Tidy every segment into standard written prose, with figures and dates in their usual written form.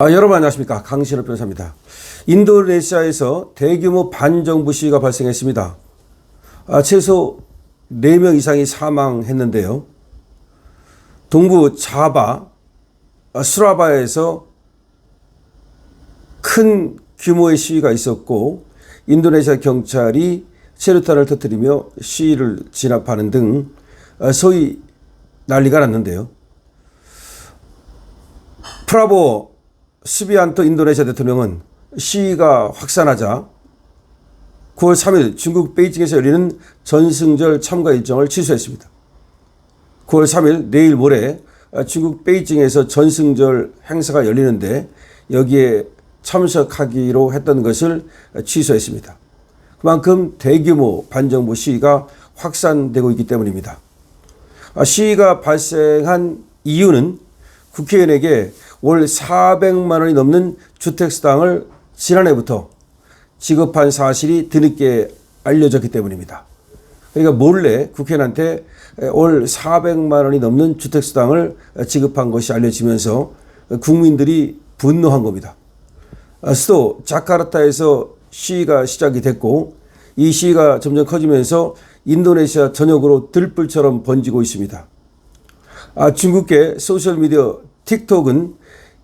여러분 안녕하십니까. 강신업 변호사입니다. 인도네시아에서 대규모 반정부 시위가 발생했습니다. 최소 4명 이상이 사망했는데요. 동부 자바, 수라바에서 큰 규모의 시위가 있었고 인도네시아 경찰이 체류탄을 터뜨리며 시위를 진압하는 등 소위 난리가 났는데요. 프라보 수비안토 인도네시아 대통령은 시위가 확산하자 9월 3일 중국 베이징에서 열리는 전승절 참가 일정을 취소했습니다. 9월 3일 내일 모레 중국 베이징에서 전승절 행사가 열리는데 여기에 참석하기로 했던 것을 취소했습니다. 그만큼 대규모 반정부 시위가 확산되고 있기 때문입니다. 시위가 발생한 이유는 국회의원에게 월 400만 원이 넘는 주택수당을 지난해부터 지급한 사실이 뒤늦게 알려졌기 때문입니다. 그러니까 몰래 국회의원한테 월 400만 원이 넘는 주택수당을 지급한 것이 알려지면서 국민들이 분노한 겁니다. 수도 자카르타에서 시위가 시작이 됐고 이 시위가 점점 커지면서 인도네시아 전역으로 들불처럼 번지고 있습니다. 중국계 소셜미디어 틱톡은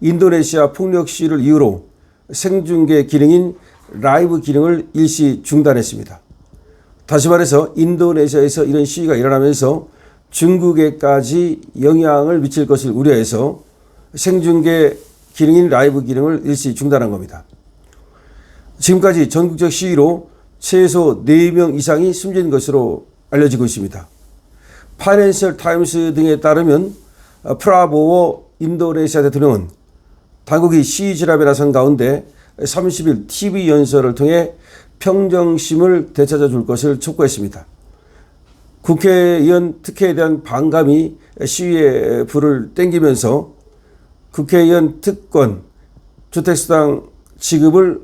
인도네시아 폭력 시위를 이유로 생중계 기능인 라이브 기능을 일시 중단했습니다. 다시 말해서 인도네시아에서 이런 시위가 일어나면서 중국에까지 영향을 미칠 것을 우려해서 생중계 기능인 라이브 기능을 일시 중단한 겁니다. 지금까지 전국적 시위로 최소 4명 이상이 숨진 것으로 알려지고 있습니다. 파이낸셜 타임스 등에 따르면 프라보워 인도네시아 대통령은 당국이 시위 진압에 나선 가운데 30일 TV 연설을 통해 평정심을 되찾아 줄 것을 촉구했습니다. 국회의원 특혜에 대한 반감이 시위에 불을 땡기면서 국회의원 특권, 주택수당 지급을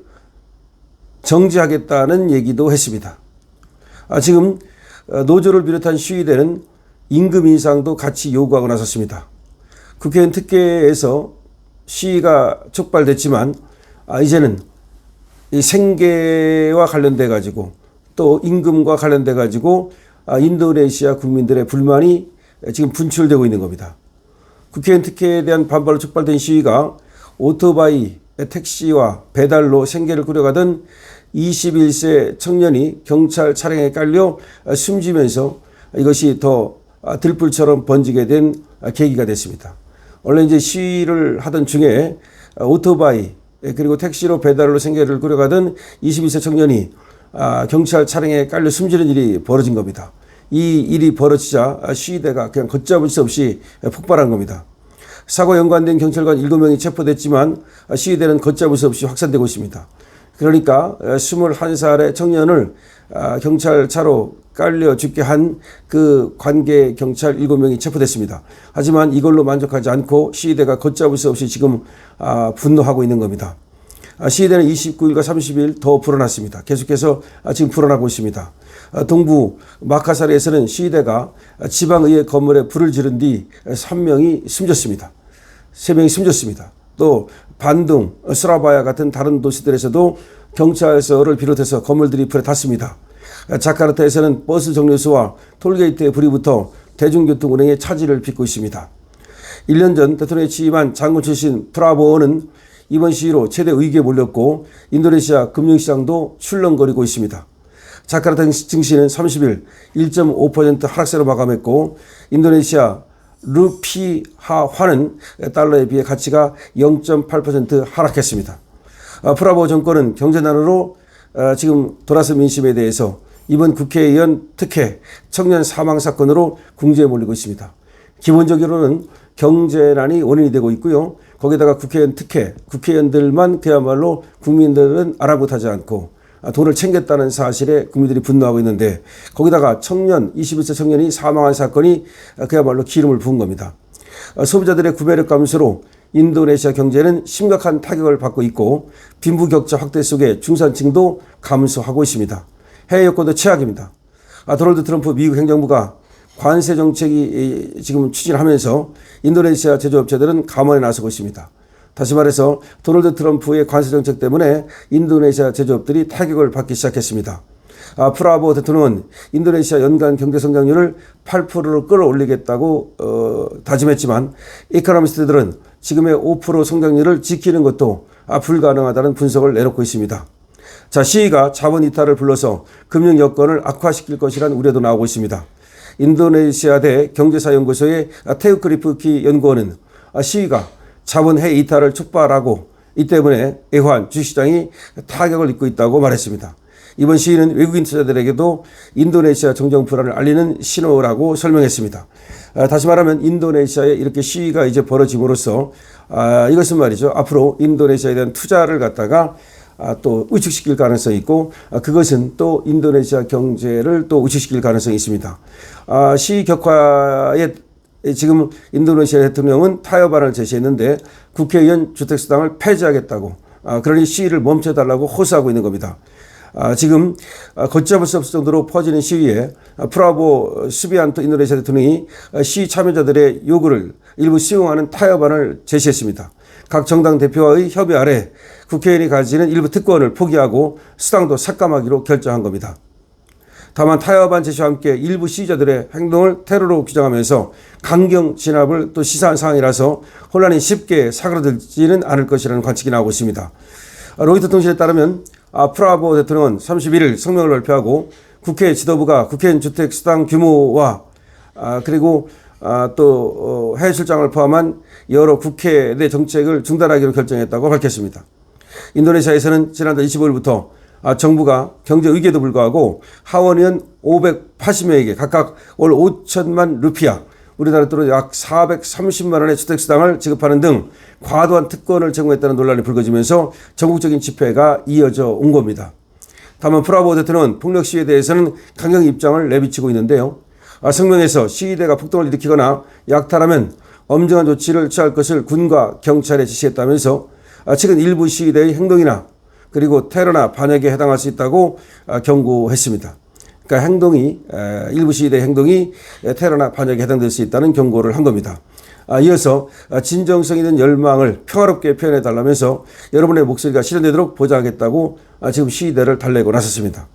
정지하겠다는 얘기도 했습니다. 지금 노조를 비롯한 시위대는 임금 인상도 같이 요구하고 나섰습니다. 국회의원 특혜에서 시위가 촉발됐지만 이제는 이 생계와 관련돼 가지고 또 임금과 관련돼 가지고 인도네시아 국민들의 불만이 지금 분출되고 있는 겁니다. 국회의원 특혜에 대한 반발로 촉발된 시위가 오토바이, 택시와 배달로 생계를 꾸려가던 21세 청년이 경찰 차량에 깔려 숨지면서 이것이 더 들불처럼 번지게 된 계기가 됐습니다. 원래 이제 시위를 하던 중에 오토바이 그리고 택시로 배달로 생계를 꾸려가던 21세 청년이 경찰 차량에 깔려 숨지는 일이 벌어진 겁니다. 이 일이 벌어지자 시위대가 그냥 걷잡을 수 없이 폭발한 겁니다. 사고와 연관된 경찰관 7명이 체포됐지만 시위대는 걷잡을 수 없이 확산되고 있습니다. 그러니까 21살의 청년을 경찰차로 깔려 죽게 한 그 관계 경찰 7명이 체포됐습니다. 하지만 이걸로 만족하지 않고 시위대가 걷잡을 수 없이 지금 분노하고 있는 겁니다. 시위대는 29일과 30일 더 불어났습니다. 계속해서 지금 불어나고 있습니다. 동부 마카사르에서는 시위대가 지방의회 건물에 불을 지른 뒤 3명이 숨졌습니다. 3명이 숨졌습니다. 또 반둥, 수라바야 같은 다른 도시들에서도 경찰서를 비롯해서 건물들이 불에 탔습니다. 자카르타에서는 버스 정류소와 톨게이트에 불이 붙어 대중교통 운행에 차질을 빚고 있습니다. 1년 전 대통령에 취임한 장군 출신 프라보어는 이번 시위로 최대 의기에 몰렸고 인도네시아 금융시장도 출렁거리고 있습니다. 자카르타 증시는 30일 1.5% 하락세로 마감했고 인도네시아 루피하화는 달러에 비해 가치가 0.8% 하락했습니다. 프라보어 정권은 경제난으로 지금 돌아선 민심에 대해서 이번 국회의원 특혜 청년 사망 사건으로 궁지에 몰리고 있습니다. 기본적으로는 경제난이 원인이 되고 있고요. 거기다가 국회의원 특혜, 국회의원들만 그야말로 국민들은 아랑곳하지 않고 돈을 챙겼다는 사실에 국민들이 분노하고 있는데 거기다가 21세 청년이 사망한 사건이 그야말로 기름을 부은 겁니다. 소비자들의 구매력 감소로 인도네시아 경제는 심각한 타격을 받고 있고 빈부격차 확대 속에 중산층도 감소하고 있습니다. 해외 여건도 최악입니다. 도널드 트럼프 미국 행정부가 관세 정책이 지금 추진하면서 인도네시아 제조업체들은 감원에 나서고 있습니다. 다시 말해서 도널드 트럼프의 관세 정책 때문에 인도네시아 제조업들이 타격을 받기 시작했습니다. 프라보 대통령은 인도네시아 연간 경제 성장률을 8%로 끌어올리겠다고 다짐했지만 이코노미스트들은 지금의 5% 성장률을 지키는 것도 불가능하다는 분석을 내놓고 있습니다. 자, 시위가 자본 이탈을 불러서 금융 여건을 악화시킬 것이라는 우려도 나오고 있습니다. 인도네시아대 경제사연구소의 테우크 리프키 연구원은 시위가 자본 해외 이탈을 촉발하고 이 때문에 애환 주식시장이 타격을 입고 있다고 말했습니다. 이번 시위는 외국인 투자들에게도 인도네시아 정정 불안을 알리는 신호라고 설명했습니다. 다시 말하면 인도네시아에 이렇게 시위가 이제 벌어짐으로써 이것은 말이죠. 앞으로 인도네시아에 대한 투자를 갖다가 또 위축시킬 가능성이 있고 그것은 또 인도네시아 경제를 또 위축시킬 가능성이 있습니다. 시위 격화에 지금 인도네시아 대통령은 타협안을 제시했는데 국회의원 주택수당을 폐지하겠다고 그러니 시위를 멈춰달라고 호소하고 있는 겁니다. 지금 걷잡을 수 없을 정도로 퍼지는 시위에 프라보 수비안토 인도네시아 대통령이 시위 참여자들의 요구를 일부 수용하는 타협안을 제시했습니다. 각 정당 대표와의 협의 아래 국회의원이 가지는 일부 특권을 포기하고 수당도 삭감하기로 결정한 겁니다. 다만 타협안 제시와 함께 일부 시위자들의 행동을 테러로 규정하면서 강경 진압을 또 시사한 상황이라서 혼란이 쉽게 사그라들지는 않을 것이라는 관측이 나오고 있습니다. 로이터 통신에 따르면 프라보 대통령은 31일 성명을 발표하고 국회 지도부가 국회의원 주택 수당 규모와 그리고 또 해외 출장을 포함한 여러 국회 내 정책을 중단하기로 결정했다고 밝혔습니다. 인도네시아에서는 지난달 25일부터 정부가 경제 위기에도 불구하고 하원의원 580명에게 각각 월 5천만 루피아 우리나라 돈으로 약 430만 원의 주택수당을 지급하는 등 과도한 특권을 제공했다는 논란이 불거지면서 전국적인 집회가 이어져 온 겁니다. 다만 프라보 대통령은 폭력 시위에 대해서는 강경 입장을 내비치고 있는데요. 성명에서 시위대가 폭동을 일으키거나 약탈하면 엄정한 조치를 취할 것을 군과 경찰에 지시했다면서 최근 일부 시위대의 행동이나 그리고 테러나 반역에 해당할 수 있다고 경고했습니다. 그러니까 행동이 일부 시위대의 행동이 테러나 반역에 해당될 수 있다는 경고를 한 겁니다. 이어서 진정성 있는 열망을 평화롭게 표현해 달라면서 여러분의 목소리가 실현되도록 보장하겠다고 지금 시위대를 달래고 나섰습니다.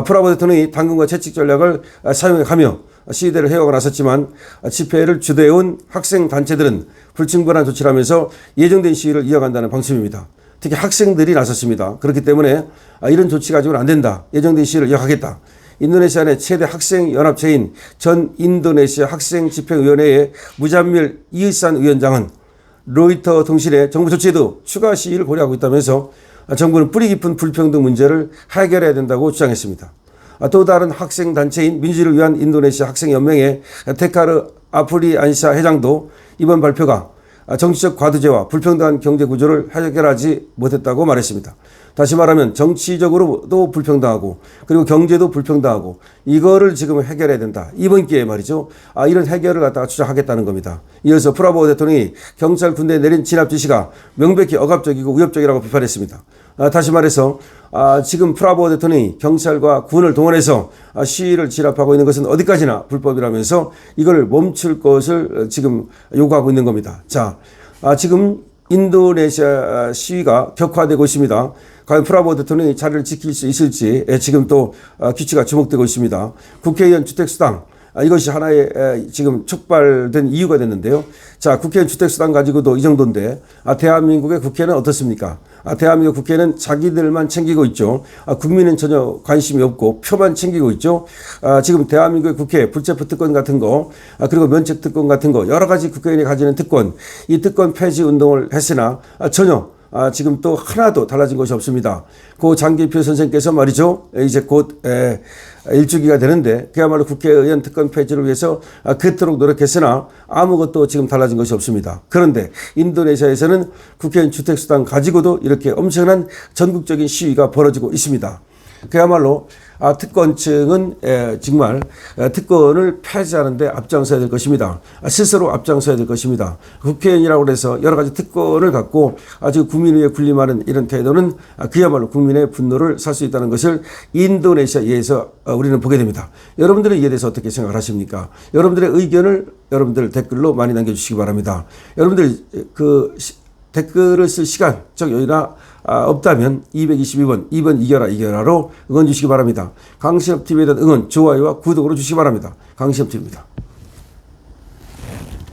프라보 대통령이 당근과 채찍 전략을 사용하며 시위대를 해오고 나섰지만 집회를 주도해온 학생단체들은 불충분한 조치를 하면서 예정된 시위를 이어간다는 방침입니다. 특히 학생들이 나섰습니다. 그렇기 때문에 이런 조치 가지고는 안 된다. 예정된 시위를 이어가겠다. 인도네시아 내 최대 학생연합체인 전 인도네시아 학생집회위원회의 무잔밀 이으산 위원장은 로이터 통신의 정부 조치에도 추가 시위를 고려하고 있다면서 정부는 뿌리 깊은 불평등 문제를 해결해야 된다고 주장했습니다. 또 다른 학생단체인 민주를 위한 인도네시아 학생연맹의 테카르 아프리안샤 회장도 이번 발표가 정치적 과도제와 불평등한 경제 구조를 해결하지 못했다고 말했습니다. 다시 말하면 정치적으로도 불평등하고 그리고 경제도 불평등하고 이거를 지금 해결해야 된다. 이번 기회에 말이죠. 이런 해결을 갖다가 주장하겠다는 겁니다. 이어서 프라보 대통령이 경찰 군대에 내린 진압 지시가 명백히 억압적이고 위협적이라고 비판했습니다. 다시 말해서 지금 프라보 대통령이 경찰과 군을 동원해서 시위를 진압하고 있는 것은 어디까지나 불법이라면서 이걸 멈출 것을 지금 요구하고 있는 겁니다. 자, 지금 인도네시아 시위가 격화되고 있습니다. 과연 프라보 대통령이 자리를 지킬 수 있을지 지금 또 귀치가 주목되고 있습니다. 국회의원 주택수당 이것이 하나의 지금 촉발된 이유가 됐는데요. 자, 국회의원 주택수당 가지고도 이 정도인데 대한민국의 국회는 어떻습니까? 대한민국 국회는 자기들만 챙기고 있죠. 국민은 전혀 관심이 없고 표만 챙기고 있죠. 지금 대한민국의 국회 불체포 특권 같은 거 그리고 면책 특권 같은 거 여러 가지 국회의원이 가지는 특권 이 특권 폐지 운동을 했으나 전혀 지금 또 하나도 달라진 것이 없습니다. 고 장기표 선생께서 말이죠. 이제 곧 일주기가 되는데 그야말로 국회의원 특권 폐지를 위해서 그토록 노력했으나 아무것도 지금 달라진 것이 없습니다. 그런데 인도네시아에서는 국회의원 주택수당 가지고도 이렇게 엄청난 전국적인 시위가 벌어지고 있습니다. 그야말로 특권층은 정말 특권을 폐지하는 데 앞장서야 될 것입니다. 스스로 앞장서야 될 것입니다. 국회의원이라고 해서 여러 가지 특권을 갖고 아주 국민 위에 군림하는 이런 태도는 그야말로 국민의 분노를 살 수 있다는 것을 인도네시아에서 우리는 보게 됩니다. 여러분들은 이에 대해서 어떻게 생각을 하십니까? 여러분들의 의견을 여러분들 댓글로 많이 남겨주시기 바랍니다. 여러분들 댓글을 쓸 시간적 여유나 없다면 222번 2번 이겨라로 응원 주시기 바랍니다. 강신업TV에 대한 응원, 좋아요와 구독으로 주시기 바랍니다. 강신업TV입니다.